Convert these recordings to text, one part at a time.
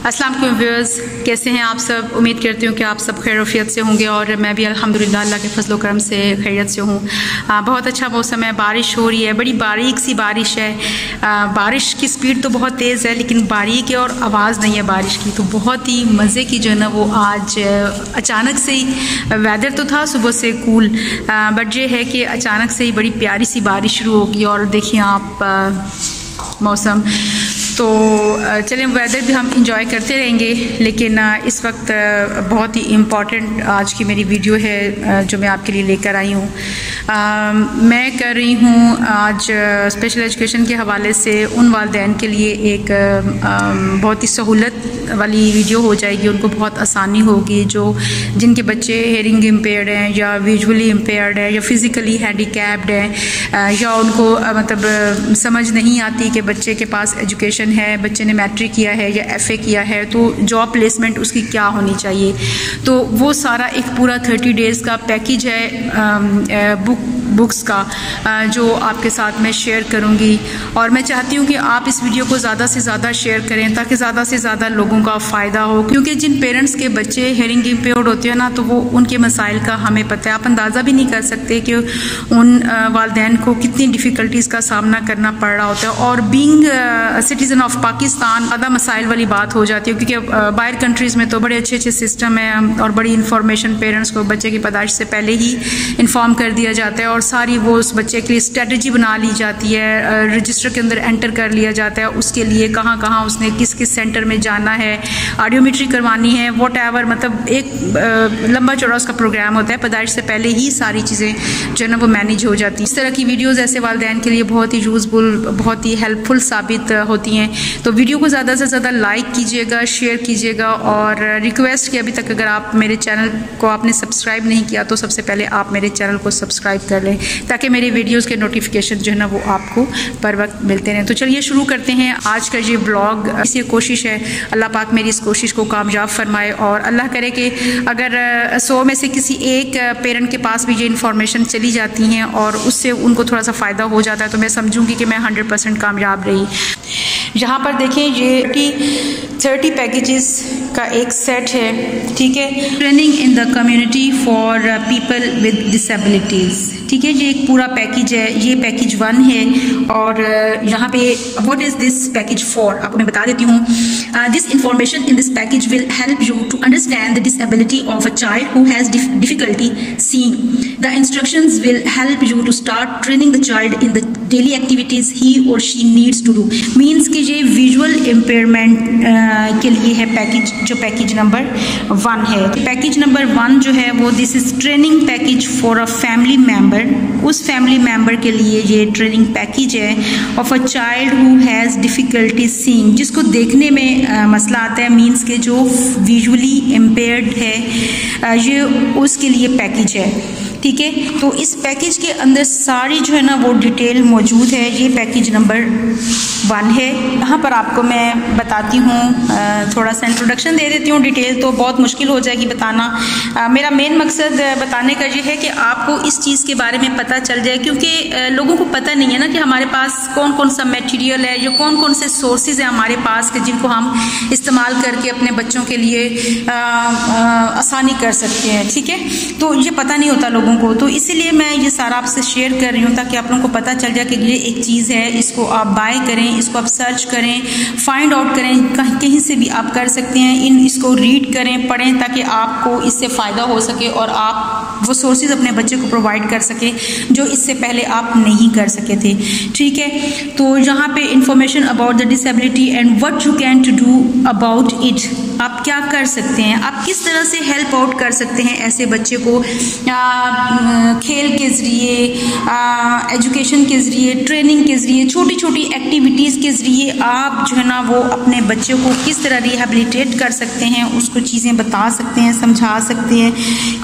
अस्सलाम वालेकुम व्यूअर्स, कैसे हैं आप सब। उम्मीद करती हूँ कि आप सब खैरियत से होंगे और मैं भी अल्हम्दुलिल्लाह अल्लाह के फजल करम से खैरियत से हूँ। बहुत अच्छा मौसम है, बारिश हो रही है, बड़ी बारीक सी बारिश है। बारिश की स्पीड तो बहुत तेज़ है लेकिन बारीक है और आवाज़ नहीं है बारिश की, तो बहुत ही मज़े की जो है ना वो आज अचानक से ही वेदर तो था सुबह से कूल, बट ये है कि अचानक से ही बड़ी प्यारी सी बारिश शुरू होगी। और देखिए आप मौसम, तो चलें वेदर भी हम इंजॉय करते रहेंगे। लेकिन इस वक्त बहुत ही इम्पॉर्टेंट आज की मेरी वीडियो है जो मैं आपके लिए लेकर आई हूँ। मैं कर रही हूँ आज स्पेशल एजुकेशन के हवाले से उन वालिदैन के लिए एक बहुत ही सहूलत वाली वीडियो हो जाएगी। उनको बहुत आसानी होगी जो जिनके बच्चे हेयरिंग इम्पेयर्ड हैं या विजुअली इम्पेयर्ड है या फिज़िकली हैंडीकैप्ड हैं या उनको मतलब समझ नहीं आती कि बच्चे के पास एजुकेशन है, बच्चे ने मैट्रिक किया है या एफए किया है तो जॉब प्लेसमेंट उसकी क्या होनी चाहिए। तो वो सारा एक पूरा 30 डेज़ का पैकेज है बुक्स का जो आपके साथ मैं शेयर करूंगी। और मैं चाहती हूँ कि आप इस वीडियो को ज़्यादा से ज़्यादा शेयर करें ताकि ज़्यादा से ज़्यादा लोगों का फ़ायदा हो, क्योंकि जिन पेरेंट्स के बच्चे हेयरिंग इम्पेयर्ड होते हैं ना तो वो उनके मसाइल का हमें पता है। आप अंदाज़ा भी नहीं कर सकते कि उन वालिदैन को कितनी डिफ़िकल्टीज़ का सामना करना पड़ रहा होता है। और बीइंग सिटीज़न ऑफ पाकिस्तान ज़्यादा मसाइल वाली बात हो जाती है, क्योंकि बाहर कंट्रीज़ में तो बड़े अच्छे अच्छे सिस्टम है और बड़ी इन्फॉर्मेशन पेरेंट्स को बच्चे की पैदाइश से पहले ही इन्फॉर्म कर दिया जाता है और सारी वो उस बच्चे के लिए स्ट्रेटजी बना ली जाती है, रजिस्टर के अंदर एंटर कर लिया जाता है उसके लिए कहाँ कहाँ उसने किस किस सेंटर में जाना है, ऑडियोमेट्री करवानी है, व्हाटएवर, मतलब एक लंबा चौड़ा उसका प्रोग्राम होता है। पैदाइश से पहले ही सारी चीज़ें जो है ना वो मैनेज हो जाती हैं। इस तरह की वीडियोज़ ऐसे वालिदैन के लिए बहुत ही यूज़फुल, बहुत ही हेल्पफुल साबित होती हैं। तो वीडियो को ज़्यादा से ज़्यादा लाइक कीजिएगा, शेयर कीजिएगा और रिक्वेस्ट कि अभी तक अगर आप मेरे चैनल को आपने सब्सक्राइब नहीं किया तो सबसे पहले आप मेरे चैनल को सब्सक्राइब कर लें ताकि मेरे वीडियोस के नोटिफिकेशन जो है ना वो आपको पर वक्त मिलते रहें। तो चलिए शुरू करते हैं आज का ये ब्लॉग। इसी कोशिश है अल्लाह पाक मेरी इस कोशिश को कामयाब फरमाए और अल्लाह करे कि अगर 100 में से किसी एक पेरेंट के पास भी ये इन्फॉर्मेशन चली जाती हैं और उससे उनको थोड़ा सा फ़ायदा हो जाता है तो मैं समझूंगी कि मैं 100% कामयाब रही। यहाँ पर देखें ये 30 पैकेजेस का एक सेट है, ठीक है। Training in the community for people with disabilities, ठीक है। ये एक पूरा पैकेज है, ये पैकेज 1 है। और यहाँ पे what is this package for आपको मैं बता देती हूँ। This information in this package will help you to understand the disability of a child who has difficulty seeing. The instructions will help you to start training the child in the daily activities he or she needs to do. Means कि ये visual impairment के लिए है package, जो package number 1 है। Package number 1 जो है वो this is training package for a family member. उस फैमिली मेम्बर के लिए ये ट्रेनिंग पैकेज है of a child who has difficulty seeing, जिसको देखने में मसला आता है, मीन्स के जो विजुअली इम्पेयर्ड है ये उसके लिए पैकेज है, ठीक है। तो इस पैकेज के अंदर सारी जो है ना वो डिटेल मौजूद है। ये पैकेज नंबर 1 है। यहाँ पर आपको मैं बताती हूँ, थोड़ा सा इंट्रोडक्शन दे देती हूँ। डिटेल तो बहुत मुश्किल हो जाएगी बताना। मेरा मेन मकसद बताने का ये है कि आपको इस चीज़ के बारे में पता चल जाए, क्योंकि लोगों को पता नहीं है ना कि हमारे पास कौन कौन सा मटेरियल है या कौन कौन से सोर्सेज हैं हमारे पास के जिनको हम इस्तेमाल करके अपने बच्चों के लिए आसानी कर सकते हैं, ठीक है। तो ये पता नहीं होता लोगों को, तो इसीलिए मैं ये सारा आपसे शेयर कर रही हूँ ताकि आप लोगों को पता चल जाए कि ये एक चीज़ है, इसको आप बाय करें, इसको आप सर्च करें, फाइंड आउट करें, कहीं से भी आप कर सकते हैं। इसको रीड करें, पढ़ें ताकि आपको इससे फ़ायदा हो सके और आप वो सोर्सेज अपने बच्चे को प्रोवाइड कर सकें जो इससे पहले आप नहीं कर सके थे, ठीक है। तो यहाँ पे information about the disability and what you can to do about it, आप क्या कर सकते हैं, आप किस तरह से हेल्प आउट कर सकते हैं ऐसे बच्चे को खेल के ज़रिए, एजुकेशन के ज़रिए, ट्रेनिंग के ज़रिए, छोटी छोटी एक्टिविटीज़ के ज़रिए आप जो है ना वो अपने बच्चे को किस तरह रिहेबिलिटेट कर सकते हैं, उसको चीज़ें बता सकते हैं, समझा सकते हैं।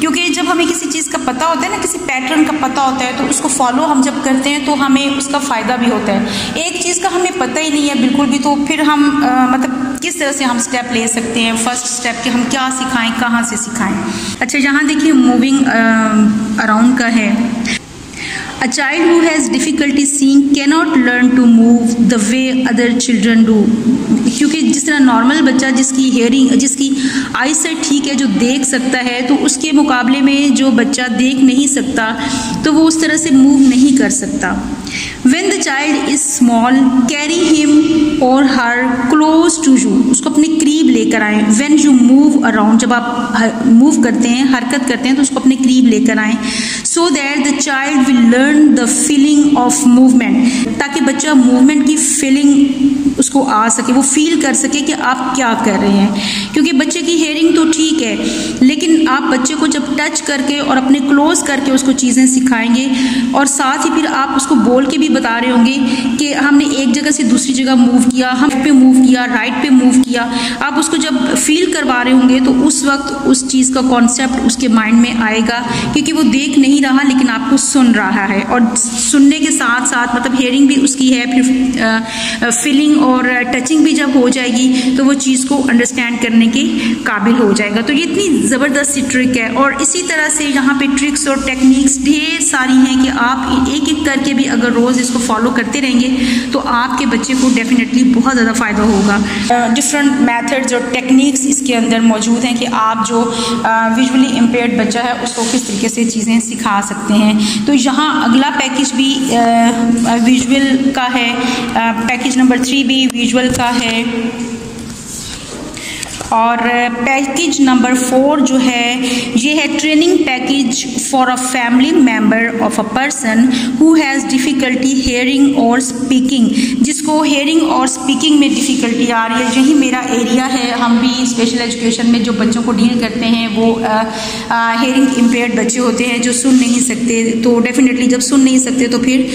क्योंकि जब हमें किसी चीज़ का पता होता है ना, किसी पैटर्न का पता होता है तो उसको फॉलो हम जब करते हैं तो हमें उसका फ़ायदा भी होता है। एक चीज़ का हमें पता ही नहीं है बिल्कुल भी, तो फिर हम मतलब किस तरह से हम स्टेप ले सकते हैं, फर्स्ट स्टेप कि हम क्या सिखाएं, कहाँ से सिखाएं। अच्छा यहाँ देखिए मूविंग अराउंड का है। A child who has difficulty seeing cannot learn to move the way other children do. क्योंकि जिस तरह नॉर्मल बच्चा जिसकी हेयरिंग, जिसकी आई साइट ठीक है, जो देख सकता है, तो उसके मुकाबले में जो बच्चा देख नहीं सकता तो वो उस तरह से मूव नहीं कर सकता। When the child is small, carry him or her close to you. उसको अपने करीब लेकर आएं। When you move around, जब आप मूव करते हैं, हरकत करते हैं, तो उसको अपने करीब लेकर आएं। So that the child will learn the feeling of movement, ताकि बच्चा मूवमेंट की फीलिंग उसको आ सके, वो फील कर सके कि आप क्या कर रहे हैं। क्योंकि बच्चे की हेयरिंग तो ठीक है, लेकिन आप बच्चे को जब टच करके और अपने क्लोज करके उसको चीज़ें सिखाएंगे और साथ ही फिर आप उसको बोल के भी बता रहे होंगे कि हमने एक जगह से दूसरी जगह मूव किया, हम पे मूव किया, राइट पे मूव किया, आप उसको जब फील करवा रहे होंगे तो उस वक्त उस चीज़ का कॉन्सेप्ट उसके माइंड में आएगा, क्योंकि वो देख नहीं रहा लेकिन आपको सुन रहा है। और सुनने के साथ साथ मतलब हेयरिंग भी उसकी है, फिर फीलिंग और टचिंग भी जब हो जाएगी तो वो चीज़ को अंडरस्टैंड करने के काबिल हो जाएगा। तो ये इतनी ज़बरदस्त सी ट्रिक है। और इसी तरह से यहाँ पे ट्रिक्स और टेक्निक्स ढेर सारी हैं कि आप एक एक करके भी अगर रोज़ इसको फॉलो करते रहेंगे तो आपके बच्चे को डेफिनेटली बहुत ज़्यादा फ़ायदा होगा। डिफरेंट मेथड्स और टेक्निक्स इसके अंदर मौजूद हैं कि आप जो विजुअली इम्पेयर्ड बच्चा है उसको किस तरीके से चीज़ें सिखा सकते हैं। तो यहाँ अगला पैकेज भी विजुअल का है, पैकेज नंबर 3 भी विजुअल का है, और पैकेज नंबर 4 जो है ये है training package for a family member of a person who has difficulty hearing और स्पीकिंग, जिसको हेयरिंग और स्पीकिंग में डिफ़िकल्टी आ रही है। यही मेरा एरिया है। हम भी स्पेशल एजुकेशन में जो बच्चों को डील करते हैं वो हेयरिंग इम्पेयर्ड बच्चे होते हैं जो सुन नहीं सकते। तो डेफिनेटली जब सुन नहीं सकते तो फिर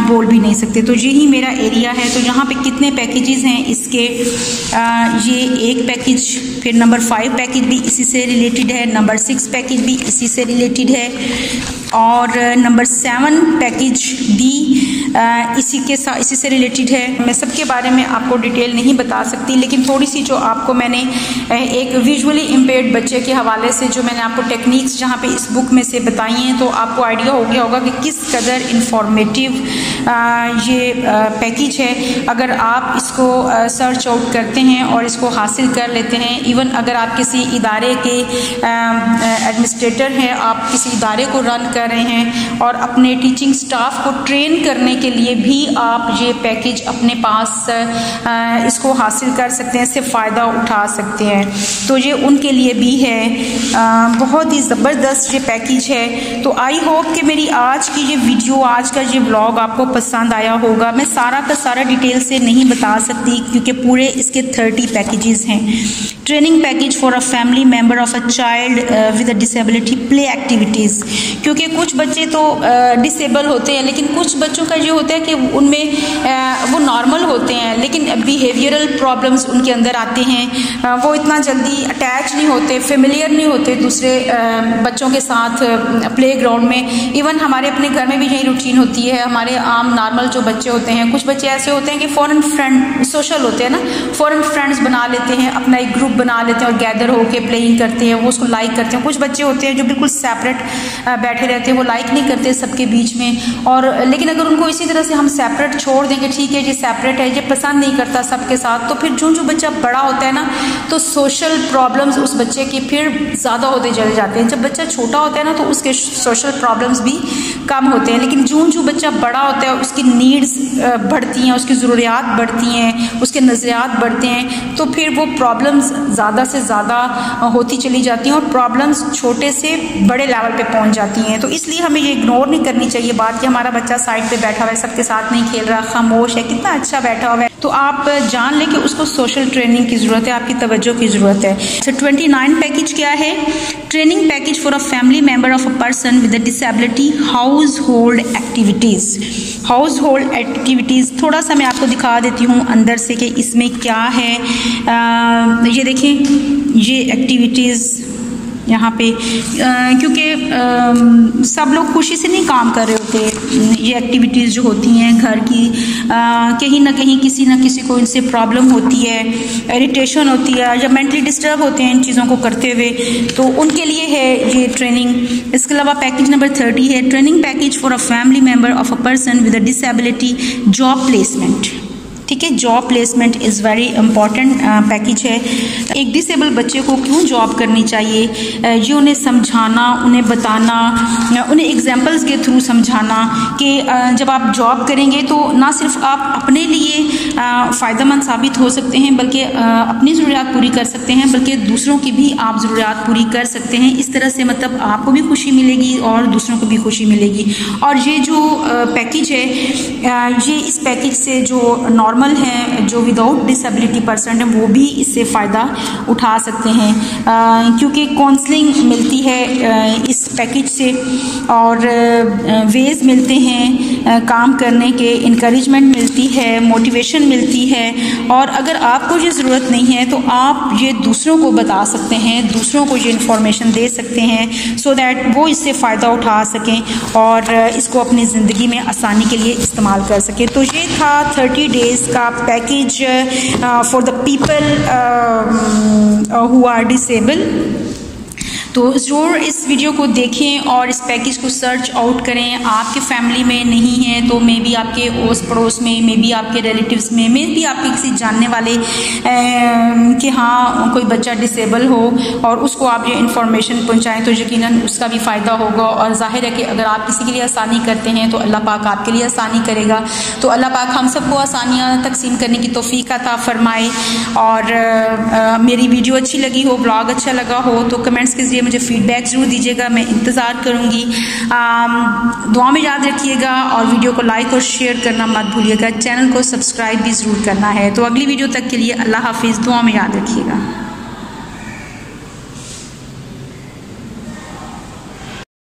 बोल भी नहीं सकते। तो यही मेरा एरिया है। तो यहाँ पे कितने पैकेजेस हैं इसके, ये एक पैकेज, फिर नंबर 5 पैकेज भी इसी से रिलेटेड है, नंबर 6 पैकेज भी इसी से रिलेटेड है, और नंबर 7 पैकेज भी इसी से रिलेटेड है। मैं सबके बारे में आपको डिटेल नहीं बता सकती, लेकिन थोड़ी सी जो आपको मैंने एक विजुअली इम्पेयर्ड बच्चे के हवाले से जो मैंने आपको टेक्निक्स जहाँ पे इस बुक में से बताई हैं, तो आपको आइडिया हो गया होगा कि किस कदर इंफॉर्मेटिव ये पैकेज है। अगर आप इसको सर्च आउट करते हैं और इसको हासिल कर लेते हैं, इवन अगर आप किसी इदारे के एडमिनिस्ट्रेटर हैं, आप किसी इदारे को रन कर रहे हैं और अपने टीचिंग स्टाफ को ट्रेन करने के लिए भी आप ये पैकेज अपने पास इसको हासिल कर सकते हैं, इससे फ़ायदा उठा सकते हैं। तो ये उनके लिए भी है। बहुत ही ज़बरदस्त ये पैकेज है। तो आई होप कि मेरी आज की ये वीडियो, आज का ये व्लॉग आपको पसंद आया होगा। मैं सारा का सारा डिटेल से नहीं बता सकती क्योंकि पूरे इसके 30 पैकेजेस हैं। Training package for a family member of a child with a disability play activities, क्योंकि कुछ बच्चे तो डिसेबल होते हैं, लेकिन कुछ बच्चों का जो होता है कि उनमें वो नॉर्मल होते हैं, लेकिन बिहेवियरल प्रॉब्लम्स उनके अंदर आते हैं। वो इतना जल्दी अटैच नहीं होते, फेमिलियर नहीं होते दूसरे बच्चों के साथ प्ले ग्राउंड में। इवन हमारे अपने घर में भी यही रूटीन होती है। हमारे आम नॉर्मल जो बच्चे होते हैं, कुछ बच्चे ऐसे होते हैं कि फ़ौरन फ्रेंड, सोशल होते हैं ना, फ़ौरन फ्रेंड्स बना लेते हैं, अपना एक ग्रुप बना लेते हैं और गैदर होके प्लेइंग करते हैं, वो उसको लाइक करते हैं। कुछ बच्चे होते हैं जो बिल्कुल सेपरेट बैठे रहते हैं, वो लाइक नहीं करते सबके बीच में। और लेकिन अगर उनको इसी तरह से हम सेपरेट छोड़ देंगे, ठीक है ये सेपरेट है, ये पसंद नहीं करता सबके साथ, तो फिर जो बच्चा बड़ा होता है ना, तो सोशल प्रॉब्लम्स उस बच्चे की फिर ज़्यादा होते चले जाते हैं। जब बच्चा छोटा होता है ना तो उसके सोशल प्रॉब्लम्स भी कम होते हैं, लेकिन जो बच्चा बड़ा होता है उसकी नीड्स बढ़ती हैं, उसकी ज़रूरियात बढ़ती हैं, उसके नज़रियात बढ़ते हैं, तो फिर वो प्रॉब्लम्स ज़्यादा से ज़्यादा होती चली जाती हैं और प्रॉब्लम्स छोटे से बड़े लेवल पे पहुंच जाती हैं। तो इसलिए हमें ये इग्नोर नहीं करनी चाहिए बात कि हमारा बच्चा साइड पे बैठा हुआ है, सबके साथ नहीं खेल रहा, खामोश है, कितना अच्छा बैठा हुआ है। तो आप जान लें कि उसको सोशल ट्रेनिंग की ज़रूरत है, आपकी तवज्जो की ज़रूरत है। तो 29 पैकेज क्या है? Training package for a family member of a person with a disability house hold activities. House hold activities थोड़ा सा मैं आपको दिखा देती हूँ अंदर से कि इसमें क्या है। ये देखें, ये एक्टिविटीज़ यहाँ पे क्योंकि सब लोग खुशी से नहीं काम कर रहे होते। ये एक्टिविटीज़ जो होती हैं घर की, कहीं ना कहीं किसी न किसी को इनसे प्रॉब्लम होती है, इरिटेशन होती है, या मेंटली डिस्टर्ब होते हैं इन चीज़ों को करते हुए, तो उनके लिए है ये ट्रेनिंग। इसके अलावा पैकेज नंबर 30 है training package for a family member of a person with a disability job placement. ठीक है। Job placement is very important package है। एक डिसेबल बच्चे को क्यों जॉब करनी चाहिए, ये उन्हें समझाना, उन्हें बताना, उन्हें एग्जाम्पल्स के थ्रू समझाना कि जब आप जॉब करेंगे तो ना सिर्फ आप अपने लिए फ़ायदेमंद साबित हो सकते हैं, बल्कि अपनी ज़रूरियात पूरी कर सकते हैं, बल्कि दूसरों की भी आप ज़रूरियात पूरी कर सकते हैं। इस तरह से मतलब आपको भी खुशी मिलेगी और दूसरों को भी खुशी मिलेगी। और ये जो पैकेज है, ये इस पैकेज से जो नॉर्मल हैं, जो विदाउट डिसेबिलिटी पर्सन है, वो भी इससे फ़ायदा उठा सकते हैं, क्योंकि काउंसलिंग मिलती है इस पैकेज से और वेज मिलते हैं काम करने के, इनकरेजमेंट मिलती है, मोटिवेशन मिलती है। और अगर आपको ये ज़रूरत नहीं है तो आप ये दूसरों को बता सकते हैं, दूसरों को ये इन्फॉर्मेशन दे सकते हैं, सो दैट वो इससे फ़ायदा उठा सकें और इसको अपनी ज़िंदगी में आसानी के लिए इस्तेमाल कर सकें। तो ये था 30 डेज़ का package for the people who are disable. तो ज़रूर इस वीडियो को देखें और इस पैकेज को सर्च आउट करें। आपके फैमिली में नहीं है तो मे बी आपके ओस पड़ोस में, मे बी आपके रिलेटिव्स में, मे बी आपके किसी जानने वाले कि हाँ कोई बच्चा डिसेबल हो और उसको आप ये इन्फॉर्मेशन पहुँचाएँ तो यकीनन उसका भी फ़ायदा होगा। और ज़ाहिर है कि अगर आप किसी के लिए आसानी करते हैं तो अल्लाह पाक आपके लिए आसानी करेगा। तो अल्लाह पाक हम सबको आसानियाँ तकसीम करने की तौफीक अता फरमाए। और मेरी वीडियो अच्छी लगी हो, ब्लॉग अच्छा लगा हो तो कमेंट्स के ज़रिए मुझे फीडबैक ज़रूर दीजिएगा, मैं इंतज़ार करूँगी। दुआ में याद रखिएगा और वीडियो को लाइक और शेयर करना मत भूलिएगा। चैनल को सब्सक्राइब भी ज़रूर करना है। तो अगली वीडियो तक के लिए अल्लाह हाफिज़, दुआ में याद रखिएगा।